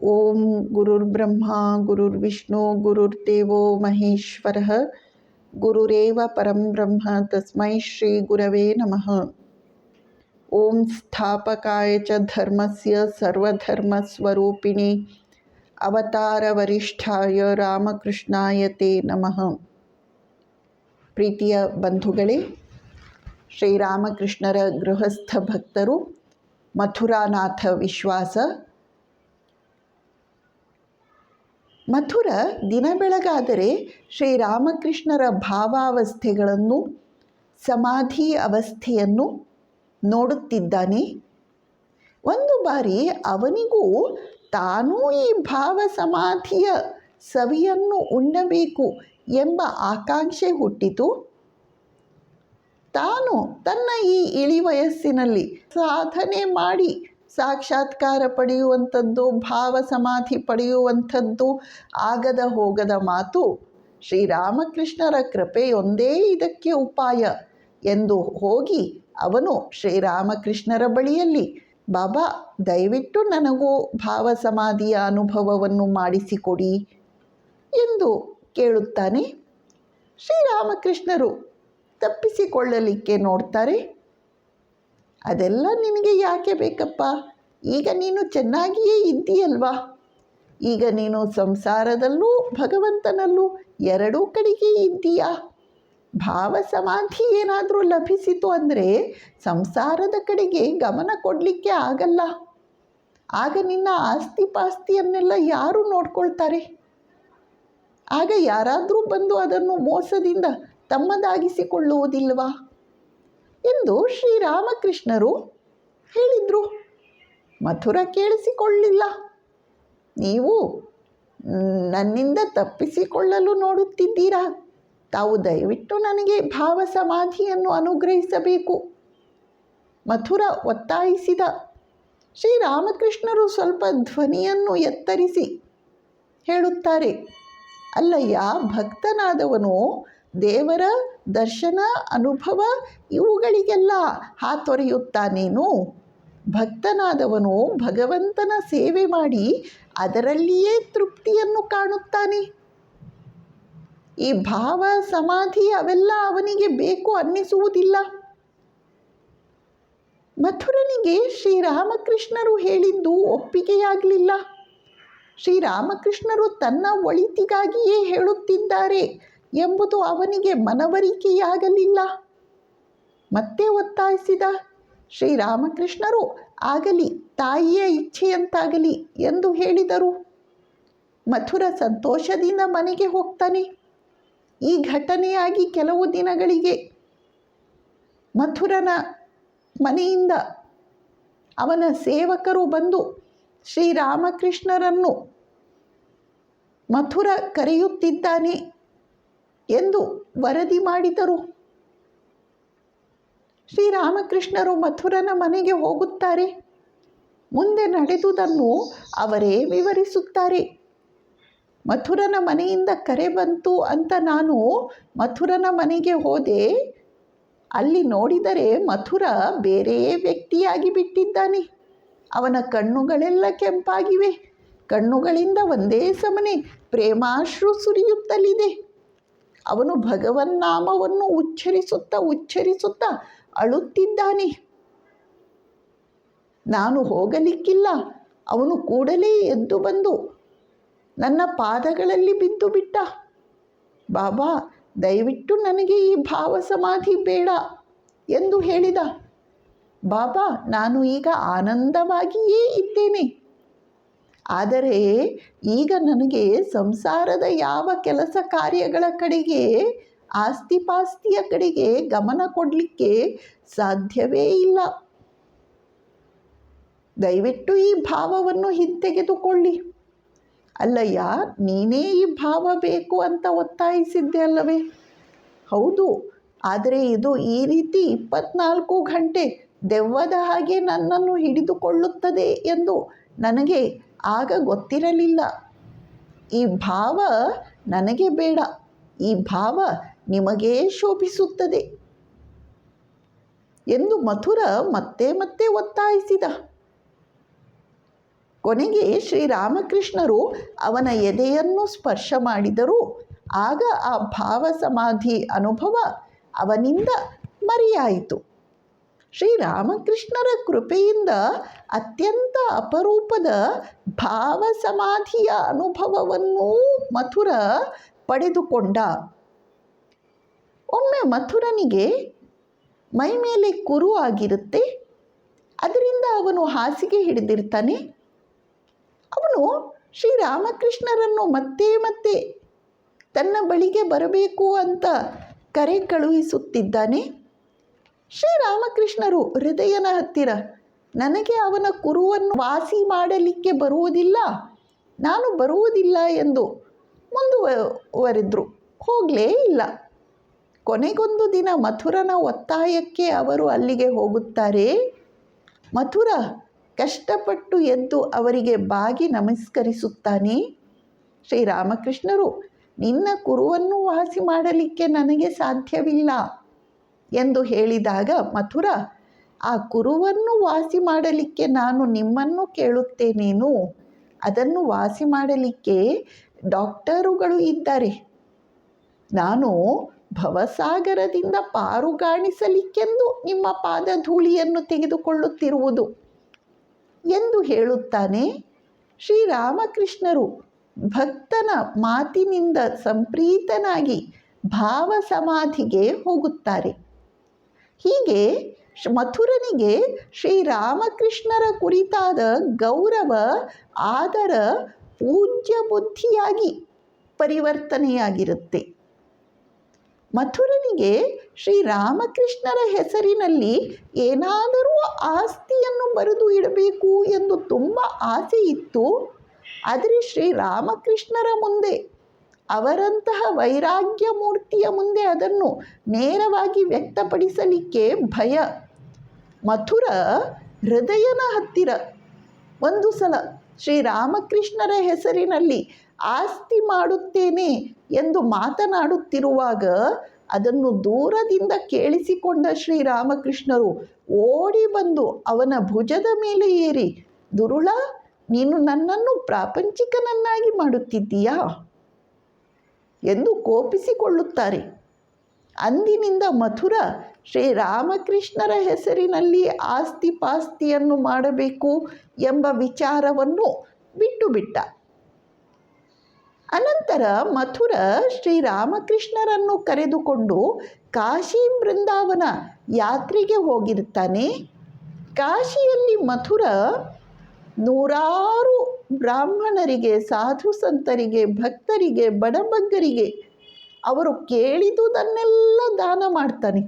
ಓಂ ಗುರುರ್ಬ್ರಹ್ಮ ಗುರುರ್ವಿಷ್ಣು ಗುರುರ್ದೇವೋ ಮಹೇಶ್ವರಃ ಗುರುರೇವ ಪರಂ ಬ್ರಹ್ಮ ತಸ್ಮೈ ಶ್ರೀ ಗುರವೇ ನಮಃ. ಓಂ ಸ್ಥಾಪಕಾಯ ಚ ಧರ್ಮಸ್ಯ ಸರ್ವಧರ್ಮಸ್ವರೂಪಿಣಿ ಅವತಾರ ವರಿಷ್ಠಾಯ ರಾಮಕೃಷ್ಣಾಯ ತೇ ನಮಃ. ಪ್ರೀತಿಯ ಬಂಧುಗಳೇ, ಶ್ರೀರಾಮಕೃಷ್ಣರ ಗೃಹಸ್ಥ ಭಕ್ತರು ಮಥುರಾನಾಥ ವಿಶ್ವಾಸ. ಮಥುರ ದಿನ ಬೆಳಗಾದರೆ ಶ್ರೀರಾಮಕೃಷ್ಣರ ಭಾವಾವಸ್ಥೆಗಳನ್ನು, ಸಮಾಧಿ ಅವಸ್ಥೆಯನ್ನು ನೋಡುತ್ತಿದ್ದಾನೆ. ಒಂದು ಬಾರಿ ಅವನಿಗೂ ತಾನೂ ಈ ಭಾವ ಸಮಾಧಿಯ ಸವಿಯನ್ನು ಉಣ್ಣಬೇಕು ಎಂಬ ಆಕಾಂಕ್ಷೆ ಹುಟ್ಟಿತು. ತಾನು ತನ್ನ ಈ ಇಳಿ ವಯಸ್ಸಿನಲ್ಲಿ ಸಾಧನೆ ಮಾಡಿ ಸಾಕ್ಷಾತ್ಕಾರ ಪಡೆಯುವಂಥದ್ದು, ಭಾವ ಸಮಾಧಿ ಪಡೆಯುವಂಥದ್ದು ಆಗದ ಹೋಗದ ಮಾತು. ಶ್ರೀರಾಮಕೃಷ್ಣರ ಕೃಪೆಯೊಂದೇ ಇದಕ್ಕೆ ಉಪಾಯ ಎಂದು ಹೋಗಿ ಅವನು ಶ್ರೀರಾಮಕೃಷ್ಣರ ಬಳಿಯಲ್ಲಿ, ಬಾಬಾ ದಯವಿಟ್ಟು ನನಗೂ ಭಾವ ಸಮಾಧಿಯ ಅನುಭವವನ್ನು ಮಾಡಿಸಿಕೊಡಿ ಎಂದು ಕೇಳುತ್ತಾನೆ. ಶ್ರೀರಾಮಕೃಷ್ಣರು ತಪ್ಪಿಸಿಕೊಳ್ಳಲಿಕ್ಕೆ ನೋಡ್ತಾರೆ. ಅದೆಲ್ಲ ನಿನಗೆ ಯಾಕೆ ಬೇಕಪ್ಪ? ಈಗ ನೀನು ಚೆನ್ನಾಗಿಯೇ ಇದ್ದೀಯಲ್ವಾ? ಈಗ ನೀನು ಸಂಸಾರದಲ್ಲೂ ಭಗವಂತನಲ್ಲೂ ಎರಡೂ ಕಡೆಗೆ ಇದ್ದೀಯಾ? ಭಾವ ಸಮಾಧಿ ಏನಾದರೂ ಲಭಿಸಿತು ಅಂದರೆ ಸಂಸಾರದ ಕಡೆಗೆ ಗಮನ ಕೊಡಲಿಕ್ಕೆ ಆಗಲ್ಲ. ಆಗ ನಿನ್ನ ಆಸ್ತಿ ಪಾಸ್ತಿಯನ್ನೆಲ್ಲ ಯಾರು ನೋಡ್ಕೊಳ್ತಾರೆ? ಆಗ ಯಾರಾದರೂ ಬಂದು ಅದನ್ನು ಮೋಸದಿಂದ ತಮ್ಮದಾಗಿಸಿಕೊಳ್ಳುವುದಿಲ್ವಾ ಎಂದು ಶ್ರೀರಾಮಕೃಷ್ಣರು ಹೇಳಿದರು. ಮಥುರ ಕೇಳಿಸಿಕೊಳ್ಳಿಲ್ಲ. ನೀವು ನನ್ನಿಂದ ತಪ್ಪಿಸಿಕೊಳ್ಳಲು ನೋಡುತ್ತಿದ್ದೀರಾ? ತಾವು ದಯವಿಟ್ಟು ನನಗೆ ಭಾವ ಸಮಾಧಿಯನ್ನು ಅನುಗ್ರಹಿಸಬೇಕು. ಮಥುರ ಒತ್ತಾಯಿಸಿದ. ಶ್ರೀರಾಮಕೃಷ್ಣರು ಸ್ವಲ್ಪ ಧ್ವನಿಯನ್ನು ಎತ್ತರಿಸಿ ಹೇಳುತ್ತಾರೆ, ಅಲ್ಲಯ್ಯ, ಭಕ್ತನಾದವನು ದೇವರ ದರ್ಶನ ಅನುಭವ ಇವುಗಳಿಗೆಲ್ಲ ಹಾತೊರೆಯುತ್ತಾನೇನು? ಭಕ್ತನಾದವನು ಭಗವಂತನ ಸೇವೆ ಮಾಡಿ ಅದರಲ್ಲಿಯೇ ತೃಪ್ತಿಯನ್ನು ಕಾಣುತ್ತಾನೆ. ಈ ಭಾವ ಸಮಾಧಿ ಅವೆಲ್ಲ ಅವನಿಗೆ ಬೇಕು ಅನ್ನಿಸುವುದಿಲ್ಲ. ಮಥುರನಿಗೆ ಶ್ರೀರಾಮಕೃಷ್ಣರು ಹೇಳಿದ್ದು ಒಪ್ಪಿಗೆಯಾಗಲಿಲ್ಲ. ಶ್ರೀರಾಮಕೃಷ್ಣರು ತನ್ನ ಒಳಿತಿಗಾಗಿಯೇ ಹೇಳುತ್ತಿದ್ದಾರೆ ಎಂಬುದು ಅವನಿಗೆ ಮನವರಿಕೆಯಾಗಲಿಲ್ಲ. ಮತ್ತೆ ಒತ್ತಾಯಿಸಿದ. ಶ್ರೀರಾಮಕೃಷ್ಣರು ಆಗಲಿ, ತಾಯಿಯ ಇಚ್ಛೆಯಂತಾಗಲಿ ಎಂದು ಹೇಳಿದರು. ಮಥುರ ಸಂತೋಷದಿಂದ ಮನೆಗೆ ಹೋಗ್ತಾನೆ. ಈ ಘಟನೆಯಾಗಿ ಕೆಲವು ದಿನಗಳಿಗೆ ಮಥುರನ ಮನೆಯಿಂದ ಅವನ ಸೇವಕರು ಬಂದು ಶ್ರೀರಾಮಕೃಷ್ಣರನ್ನು ಮಥುರ ಕರೆಯುತ್ತಿದ್ದಾನೆ ಎಂದು ವರದಿ ಮಾಡಿದರು. ಶ್ರೀರಾಮಕೃಷ್ಣರು ಮಥುರನ ಮನೆಗೆ ಹೋಗುತ್ತಾರೆ. ಮುಂದೆ ನಡೆದುದನ್ನು ಅವರೇ ವಿವರಿಸುತ್ತಾರೆ. ಮಥುರನ ಮನೆಯಿಂದ ಕರೆ ಬಂತು ಅಂತ ನಾನು ಮಥುರನ ಮನೆಗೆ ಹೋದೆ. ಅಲ್ಲಿ ನೋಡಿದರೆ ಮಥುರ ಬೇರೆಯೇ ವ್ಯಕ್ತಿಯಾಗಿ ಬಿಟ್ಟಿದ್ದಾನೆ. ಅವನ ಕಣ್ಣುಗಳೆಲ್ಲ ಕೆಂಪಾಗಿವೆ. ಕಣ್ಣುಗಳಿಂದ ಒಂದೇ ಸಮನೆ ಪ್ರೇಮಾಶ್ರು ಸುರಿಯುತ್ತಲಿದೆ. ಅವನು ಭಗವನ್ನಾಮವನ್ನು ಉಚ್ಚರಿಸುತ್ತಾ ಅಳುತ್ತಿದ್ದಾನೆ. ನಾನು ಹೋಗಲಿಕ್ಕಿಲ್ಲ. ಅವನು ಕೂಡಲೇ ಎದ್ದು ಬಂದು ನನ್ನ ಪಾದಗಳಲ್ಲಿ ಬಿದ್ದು ಬಿಟ್ಟ. ಬಾಬಾ ದಯವಿಟ್ಟು ನನಗೆ ಈ ಭಾವ ಸಮಾಧಿ ಬೇಡ ಎಂದು ಹೇಳಿದ. ಬಾಬಾ ನಾನು ಈಗ ಆನಂದವಾಗಿಯೇ ಇದ್ದೇನೆ. ಆದರೆ ಈಗ ನನಗೆ ಸಂಸಾರದ ಯಾವ ಕೆಲಸ ಕಾರ್ಯಗಳ ಕಡೆಗೆ, ಆಸ್ತಿಪಾಸ್ತಿಯ ಕಡೆಗೆ ಗಮನ ಕೊಡಲಿಕ್ಕೆ ಸಾಧ್ಯವೇ ಇಲ್ಲ. ದಯವಿಟ್ಟು ಈ ಭಾವವನ್ನು ಹಿಂತೆಗೆದುಕೊಳ್ಳಿ. ಅಲ್ಲಯ್ಯ, ನೀನೇ ಈ ಭಾವ ಬೇಕು ಅಂತ ಒತ್ತಾಯಿಸಿದ್ದೆ ಅಲ್ಲವೇ? ಹೌದು, ಆದರೆ ಇದು ಈ ರೀತಿ 24 ಗಂಟೆ ದೆವ್ವದ ಹಾಗೆ ನನ್ನನ್ನು ಹಿಡಿದುಕೊಳ್ಳುತ್ತದೆ ಎಂದು ನನಗೆ ಆಗ ಗೊತ್ತಿರಲಿಲ್ಲ. ಈ ಭಾವ ನನಗೆ ಬೇಡ. ಈ ಭಾವ ನಿಮಗೇ ಶೋಭಿಸುತ್ತದೆ ಎಂದು ಮಥುರ ಮತ್ತೆ ಮತ್ತೆ ಒತ್ತಾಯಿಸಿದ. ಕೊನೆಗೆ ಶ್ರೀರಾಮಕೃಷ್ಣರು ಅವನ ಎದೆಯನ್ನು ಸ್ಪರ್ಶ ಮಾಡಿದರು. ಆಗ ಆ ಭಾವ ಸಮಾಧಿ ಅನುಭವ ಅವನಿಂದ ಮರೆಯಾಯಿತು. ಶ್ರೀರಾಮಕೃಷ್ಣರ ಕೃಪೆಯಿಂದ ಅತ್ಯಂತ ಅಪರೂಪದ ಭಾವ ಸಮಾಧಿಯ ಅನುಭವವನ್ನೂ ಮಥುರ ಪಡೆದುಕೊಂಡ. ಒಮ್ಮೆ ಮಥುರನಿಗೆ ಮೈ ಮೇಲೆ ಕುರು ಆಗಿರುತ್ತೆ. ಅದರಿಂದ ಅವನು ಹಾಸಿಗೆ ಹಿಡಿದಿರ್ತಾನೆ. ಅವನು ಶ್ರೀರಾಮಕೃಷ್ಣರನ್ನು ಮತ್ತೆ ಮತ್ತೆ ತನ್ನ ಬಳಿಗೆ ಬರಬೇಕು ಅಂತ ಕರೆ ಕಳುಹಿಸುತ್ತಿದ್ದಾನೆ. ಶ್ರೀರಾಮಕೃಷ್ಣರು ಹೃದಯನ ಹತ್ತಿರ, ನನಗೆ ಅವನ ಕುರುವನ್ನು ವಾಸಿ ಮಾಡಲಿಕ್ಕೆ ಬರುವುದಿಲ್ಲ, ನಾನು ಬರುವುದಿಲ್ಲ ಎಂದು ಮುಂದುವರೆದ್ರು. ಹೋಗಲೇ ಇಲ್ಲ. ಕೊನೆಗೊಂದು ದಿನ ಮಥುರನ ಒತ್ತಾಯಕ್ಕೆ ಅವರು ಅಲ್ಲಿಗೆ ಹೋಗುತ್ತಾರೆ. ಮಥುರ ಕಷ್ಟಪಟ್ಟು ಎದ್ದು ಅವರಿಗೆ ಬಾಗಿ ನಮಸ್ಕರಿಸುತ್ತಾನೆ. ಶ್ರೀರಾಮಕೃಷ್ಣರು, ನಿನ್ನ ಕುರುವನ್ನು ವಾಸಿ ಮಾಡಲಿಕ್ಕೆ ನನಗೆ ಸಾಧ್ಯವಿಲ್ಲ ಎಂದು ಹೇಳಿದಾಗ ಮಥುರ, ಆ ಕುರುವನ್ನು ವಾಸಿ ಮಾಡಲಿಕ್ಕೆ ನಾನು ನಿಮ್ಮನ್ನು ಕೇಳುತ್ತೇನೇನು? ಅದನ್ನು ವಾಸಿ ಮಾಡಲಿಕ್ಕೆ ಡಾಕ್ಟರುಗಳು ಇದ್ದಾರೆ. ನಾನು ಭವಸಾಗರದಿಂದ ಪಾರುಗಾಣಿಸಲಿಕ್ಕೆಂದು ನಿಮ್ಮ ಪಾದಧೂಳಿಯನ್ನು ತೆಗೆದುಕೊಳ್ಳುತ್ತಿರುವುದು ಎಂದು ಹೇಳುತ್ತಾನೆ. ಶ್ರೀರಾಮಕೃಷ್ಣರು ಭಕ್ತನ ಮಾತಿನಿಂದ ಸಂಪ್ರೀತನಾಗಿ ಭಾವ ಸಮಾಧಿಗೆ ಹೋಗುತ್ತಾರೆ. ಹೀಗೆ ಮಥುರನಿಗೆ ಶ್ರೀರಾಮಕೃಷ್ಣರ ಕುರಿತಾದ ಗೌರವ, ಆದರ, ಪೂಜ್ಯ ಬುದ್ಧಿಯಾಗಿ ಪರಿವರ್ತನೆಯಾಗಿರುತ್ತೆ. ಮಥುರನಿಗೆ ಶ್ರೀರಾಮಕೃಷ್ಣರ ಹೆಸರಿನಲ್ಲಿ ಏನಾದರೂ ಆಸ್ತಿಯನ್ನು ಬರೆದು ಇಡಬೇಕು ಎಂದು ತುಂಬ ಆಸೆ ಇತ್ತು. ಆದರೆ ಶ್ರೀರಾಮಕೃಷ್ಣರ ಮುಂದೆ, ಅವರಂತಹ ವೈರಾಗ್ಯ ಮೂರ್ತಿಯ ಮುಂದೆ ಅದನ್ನು ನೇರವಾಗಿ ವ್ಯಕ್ತಪಡಿಸಲಿಕ್ಕೆ ಭಯ. ಮಥುರ ಹೃದಯನ ಹತ್ತಿರ ಒಂದು ಸಲ ಶ್ರೀರಾಮಕೃಷ್ಣರ ಹೆಸರಿನಲ್ಲಿ ಆಸ್ತಿ ಮಾಡುತ್ತೇನೆ ಎಂದು ಮಾತನಾಡುತ್ತಿರುವಾಗ ಅದನ್ನು ದೂರದಿಂದ ಕೇಳಿಸಿಕೊಂಡ ಶ್ರೀರಾಮಕೃಷ್ಣರು ಓಡಿ ಬಂದು ಅವನ ಭುಜದ ಮೇಲೆ ಏರಿ, ದುರುಳ, ನೀನು ನನ್ನನ್ನು ಪ್ರಾಪಂಚಿಕನನ್ನಾಗಿ ಮಾಡುತ್ತಿದ್ದೀಯಾ ಎಂದು ಕೋಪಿಸಿಕೊಳ್ಳುತ್ತಾರೆ. ಅಂದಿನಿಂದ ಮಥುರ ಶ್ರೀರಾಮಕೃಷ್ಣರ ಹೆಸರಿನಲ್ಲಿ ಆಸ್ತಿ ಪಾಸ್ತಿಯನ್ನು ಮಾಡಬೇಕು ಎಂಬ ವಿಚಾರವನ್ನು ಬಿಟ್ಟುಬಿಟ್ಟ. ಅನಂತರ ಮಥುರ ಶ್ರೀರಾಮಕೃಷ್ಣರನ್ನು ಕರೆದುಕೊಂಡು ಕಾಶಿ ಬೃಂದಾವನ ಯಾತ್ರೆಗೆ ಹೋಗಿರ್ತಾನೆ. ಕಾಶಿಯಲ್ಲಿ ಮಥುರ ನೂರಾರು ಬ್ರಾಹ್ಮಣರಿಗೆ, ಸಾಧು ಸಂತರಿಗೆ, ಭಕ್ತರಿಗೆ, ಬಡಬಗ್ಗರಿಗೆ ಅವರು ಕೇಳಿದುದನ್ನೆಲ್ಲ ದಾನ ಮಾಡ್ತಾನೆ.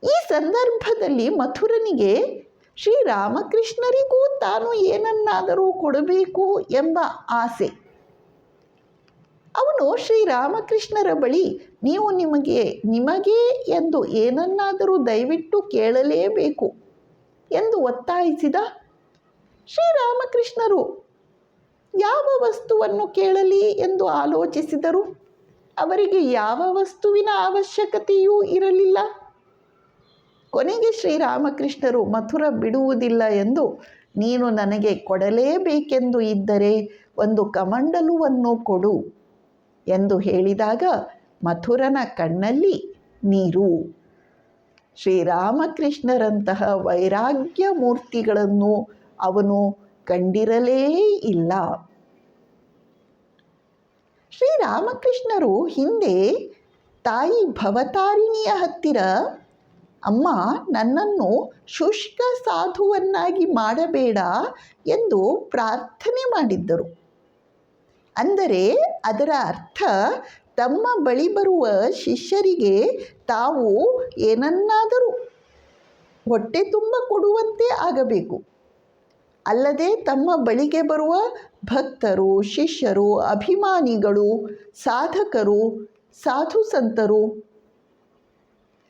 ಈ ಸಂದರ್ಭದಲ್ಲಿ ಮಥುರನಿಗೆ ಶ್ರೀರಾಮಕೃಷ್ಣರಿಗೂ ತಾನು ಏನನ್ನಾದರೂ ಕೊಡಬೇಕು ಎಂಬ ಆಸೆ. ಅವನು ಶ್ರೀರಾಮಕೃಷ್ಣರ ಬಳಿ, ನೀವು ನಿಮಗೆ ಎಂದು ಏನನ್ನಾದರೂ ದಯವಿಟ್ಟು ಕೇಳಲೇಬೇಕು ಎಂದು ಒತ್ತಾಯಿಸಿದ. ಶ್ರೀರಾಮಕೃಷ್ಣರು ಯಾವ ವಸ್ತುವನ್ನು ಕೇಳಲಿ ಎಂದು ಆಲೋಚಿಸಿದರು. ಅವರಿಗೆ ಯಾವ ವಸ್ತುವಿನ ಅವಶ್ಯಕತೆಯೂ ಇರಲಿಲ್ಲ. ಕೊನೆಗೆ ಶ್ರೀರಾಮಕೃಷ್ಣರು ಮಥುರ ಬಿಡುವುದಿಲ್ಲ ಎಂದು, ನೀನು ನನಗೆ ಕೊಡಲೇಬೇಕೆಂದು ಇದ್ದರೆ ಒಂದು ಕಮಂಡಲುವನ್ನು ಕೊಡು ಎಂದು ಹೇಳಿದಾಗ ಮಥುರನ ಕಣ್ಣಲ್ಲಿ ನೀರು. ಶ್ರೀರಾಮಕೃಷ್ಣರಂತಹ ವೈರಾಗ್ಯ ಮೂರ್ತಿಗಳನ್ನು ಅವನು ಕಂಡಿರಲೇ ಇಲ್ಲ. ಶ್ರೀರಾಮಕೃಷ್ಣರು ಹಿಂದೆ ತಾಯಿ ಭವತಾರಿಣಿಯ ಹತ್ತಿರ, ಅಮ್ಮ, ನನ್ನನ್ನು ಶುಷ್ಕ ಸಾಧುವನ್ನಾಗಿ ಮಾಡಬೇಡ ಎಂದು ಪ್ರಾರ್ಥನೆ ಮಾಡಿದ್ದರು. ಅಂದರೆ ಅದರ ಅರ್ಥ ತಮ್ಮ ಬಳಿ ಬರುವ ಶಿಷ್ಯರಿಗೆ ತಾವು ಏನನ್ನಾದರೂ ಹೊಟ್ಟೆ ತುಂಬ ಕೊಡುವಂತೆ ಆಗಬೇಕು. ಅಲ್ಲದೆ ತಮ್ಮ ಬಳಿಗೆ ಬರುವ ಭಕ್ತರು, ಶಿಷ್ಯರು, ಅಭಿಮಾನಿಗಳು, ಸಾಧಕರು, ಸಾಧು ಸಂತರು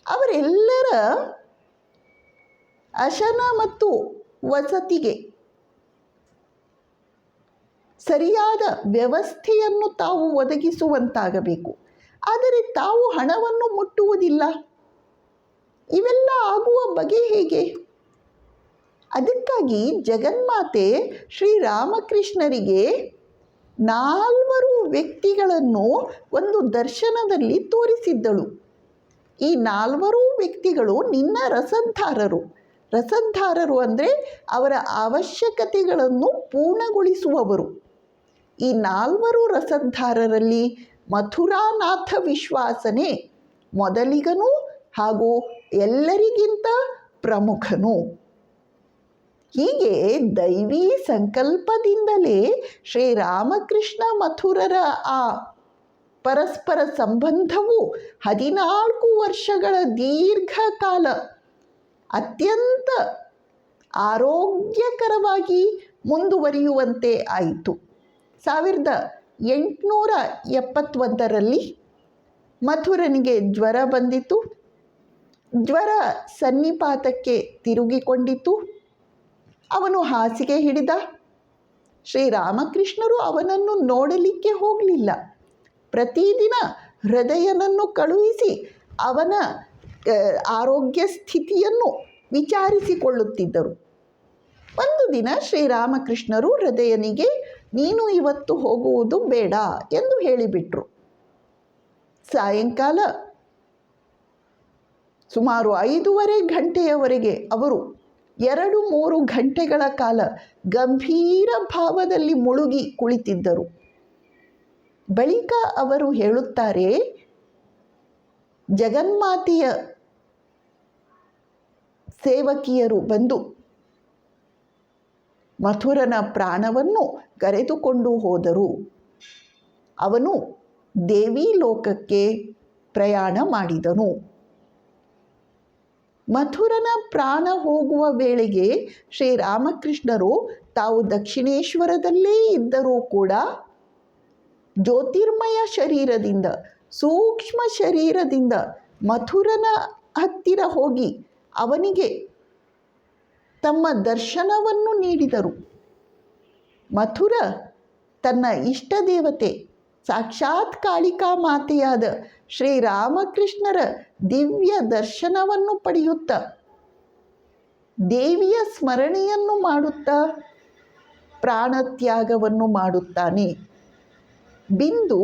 ಅವರೆಲ್ಲರ ಅಶನ ಮತ್ತು ವಸತಿಗೆ ಸರಿಯಾದ ವ್ಯವಸ್ಥೆಯನ್ನು ತಾವು ಒದಗಿಸುವಂತಾಗಬೇಕು. ಆದರೆ ತಾವು ಹಣವನ್ನು ಮುಟ್ಟುವುದಿಲ್ಲ. ಇವೆಲ್ಲ ಆಗುವ ಬಗೆ ಹೇಗೆ? ಅದಕ್ಕಾಗಿ ಜಗನ್ಮಾತೆ ಶ್ರೀರಾಮಕೃಷ್ಣರಿಗೆ 4 ವ್ಯಕ್ತಿಗಳನ್ನು ಒಂದು ದರ್ಶನದಲ್ಲಿ ತೋರಿಸಿದ್ದಳು. ಈ 4 ವ್ಯಕ್ತಿಗಳು ನಿನ್ನ ರಸದ್ಧಾರರು. ರಸದ್ಧಾರರು ಅಂದರೆ ಅವರ ಅವಶ್ಯಕತೆಗಳನ್ನು ಪೂರ್ಣಗೊಳಿಸುವವರು. ಈ 4 ರಸದ್ಧಾರರಲ್ಲಿ ಮಥುರಾನಾಥ ವಿಶ್ವಾಸನೇ ಮೊದಲಿಗನು ಹಾಗೂ ಎಲ್ಲರಿಗಿಂತ ಪ್ರಮುಖನು. ಹೀಗೆ ದೈವೀ ಸಂಕಲ್ಪದಿಂದಲೇ ಶ್ರೀರಾಮಕೃಷ್ಣ ಮಥುರರ ಆ ಪರಸ್ಪರ ಸಂಬಂಧವು 14 ವರ್ಷಗಳ ದೀರ್ಘಕಾಲ ಅತ್ಯಂತ ಆರೋಗ್ಯಕರವಾಗಿ ಮುಂದುವರಿಯುವಂತೆ ಆಯಿತು. 1871ರಲ್ಲಿ ಮಥುರನಿಗೆ ಜ್ವರ ಬಂದಿತು. ಜ್ವರ ಸನ್ನಿಪಾತಕ್ಕೆ ತಿರುಗಿಕೊಂಡಿತು. ಅವನು ಹಾಸಿಗೆ ಹಿಡಿದ. ಶ್ರೀರಾಮಕೃಷ್ಣರು ಅವನನ್ನು ನೋಡಲಿಕ್ಕೆ ಹೋಗಲಿಲ್ಲ. ಪ್ರತಿದಿನ ಹೃದಯನನ್ನು ಕಳುಹಿಸಿ ಅವನ ಆರೋಗ್ಯ ಸ್ಥಿತಿಯನ್ನು ವಿಚಾರಿಸಿಕೊಳ್ಳುತ್ತಿದ್ದರು. ಒಂದು ದಿನ ಶ್ರೀರಾಮಕೃಷ್ಣರು ಹೃದಯನಿಗೆ, ನೀನು ಇವತ್ತು ಹೋಗುವುದು ಬೇಡ ಎಂದು ಹೇಳಿಬಿಟ್ರು. ಸಾಯಂಕಾಲ ಸುಮಾರು 5:30 ಗಂಟೆಯವರೆಗೆ ಅವರು 2-3 ಗಂಟೆಗಳ ಕಾಲ ಗಂಭೀರ ಭಾವದಲ್ಲಿ ಮುಳುಗಿ ಕುಳಿತಿದ್ದರು. ಬಳಿಕ ಅವರು ಹೇಳುತ್ತಾರೆ, ಜಗನ್ಮಾತೆಯ ಸೇವಕಿಯರು ಬಂದು ಮಥುರನ ಪ್ರಾಣವನ್ನು ಕರೆದುಕೊಂಡು ಹೋದರು. ಅವನು ದೇವಿ ಲೋಕಕ್ಕೆ ಪ್ರಯಾಣ ಮಾಡಿದನು. ಮಥುರನ ಪ್ರಾಣ ಹೋಗುವ ವೇಳೆಗೆ ಶ್ರೀರಾಮಕೃಷ್ಣರು ತಾವು ದಕ್ಷಿಣೇಶ್ವರದಲ್ಲೇ ಇದ್ದರೂ ಕೂಡ ಜ್ಯೋತಿರ್ಮಯ ಶರೀರದಿಂದ, ಸೂಕ್ಷ್ಮ ಶರೀರದಿಂದ ಮಥುರನ ಹತ್ತಿರ ಹೋಗಿ ಅವನಿಗೆ ತಮ್ಮ ದರ್ಶನವನ್ನು ನೀಡಿದರು. ಮಥುರ ತನ್ನ ಇಷ್ಟ ದೇವತೆ ಸಾಕ್ಷಾತ್ ಕಾಳಿಕಾ ಮಾತೆಯಾದ ಶ್ರೀರಾಮಕೃಷ್ಣರ ದಿವ್ಯ ದರ್ಶನವನ್ನು ಪಡೆಯುತ್ತಾ, ದೇವಿಯ ಸ್ಮರಣೆಯನ್ನು ಮಾಡುತ್ತಾ ಪ್ರಾಣತ್ಯಾಗವನ್ನು ಮಾಡುತ್ತಾನೆ. ಬಿಂದು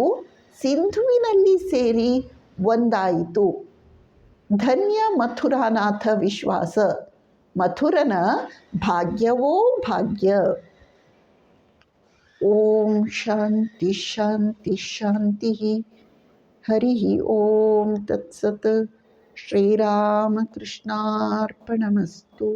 ಸಿಂಧುವಿನಲ್ಲಿ ಸೇರಿ ಒಂದಾಯಿತು. ಧನ್ಯ ಮಥುರಾನಾಥ ವಿಶ್ವಾಸ. ಮಥುರನ ಭಾಗ್ಯವೋ ಭಾಗ್ಯ. ಓಂ ಶಾಂತಿ ಶಾಂತಿ ಶಾಂತಿ. ಹರಿ ಓಂ ತತ್ಸತ್. ಶ್ರೀರಾಮಕೃಷ್ಣಾರ್ಪಣಮಸ್ತು.